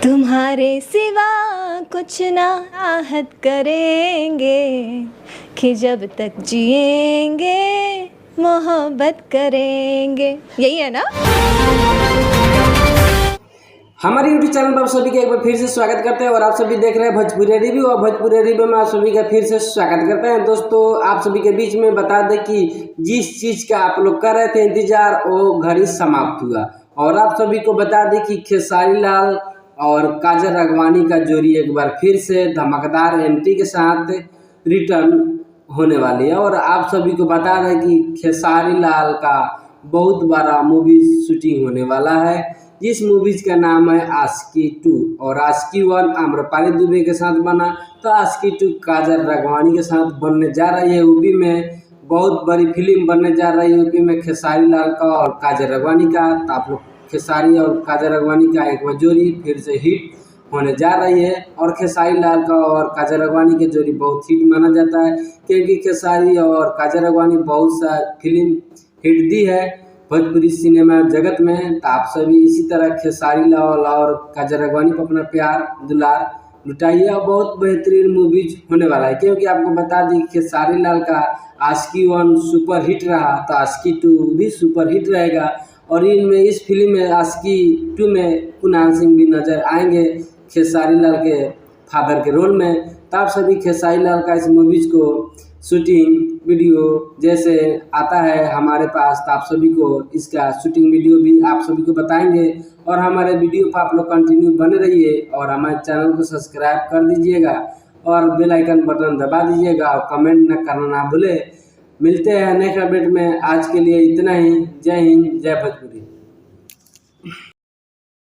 तुम्हारे सिवा कुछ ना आहत करेंगे कि जब तक जिएंगे मोहब्बत करेंगे। यही है ना। हमारे YouTube चैनल पर आप सभी का एक बार फिर से स्वागत करते हैं और आप सभी देख रहे हैं भोजपुरी रिव्यू और भोजपुरी रिव्यू में आप सभी का फिर से स्वागत करते हैं। दोस्तों, आप सभी के बीच में बता दें कि जिस चीज़ का आप लोग कर रहे थे इंतजार वो घड़ी समाप्त हुआ और आप सभी को बता दें कि खेसारी लाल और काजल राघवानी का जोड़ी एक बार फिर से धमाकेदार एंट्री के साथ रिटर्न होने वाली है। और आप सभी को बता दें कि खेसारी लाल का बहुत बड़ा मूवी शूटिंग होने वाला है, जिस मूवीज का नाम है आशिकी 2 और आशिकी 1 आम्रपाली दुबे के साथ बना, तो आशिकी 2 काजल राघवानी के साथ बनने जा रही है। यूपी में बहुत बड़ी फिल्म बनने जा रही है, यूपी में खेसारी लाल का और काजल राघवानी का। तो आप लोग खेसारी और काजल राघवानी का एक बार जोड़ी फिर से हिट होने जा रही है और खेसारी लाल का और काजल राघवानी के जोड़ी बहुत हिट माना जाता है, क्योंकि खेसारी और काजल राघवानी बहुत सा फिल्म हिट दी है भोजपुरी सिनेमा जगत में। तो आप सभी इसी तरह खेसारी लाल और काजल राघवानी पर अपना प्यार दुलार लुटाइए और बहुत बेहतरीन मूवीज होने वाला है, क्योंकि आपको बता दी खेसारी लाल का आशिकी 1 सुपर हिट रहा तो आशिकी 2 भी सुपर हिट रहेगा। और इनमें इस फिल्म में आशिकी 2 में कुणाल सिंह भी नजर आएंगे खेसारी लाल के फादर के रोल में। तो आप सभी खेसारी लाल का इस मूवीज को शूटिंग वीडियो जैसे आता है हमारे पास, तो आप सभी को इसका शूटिंग वीडियो भी आप सभी को बताएंगे। और हमारे वीडियो पर आप लोग कंटिन्यू बने रहिए और हमारे चैनल को सब्सक्राइब कर दीजिएगा और बेल आइकन बटन दबा दीजिएगा और कमेंट न करना ना भूले। मिलते हैं नेक्स्ट अपडेट में। आज के लिए इतना ही। जय हिंद, जय भोजपुरी।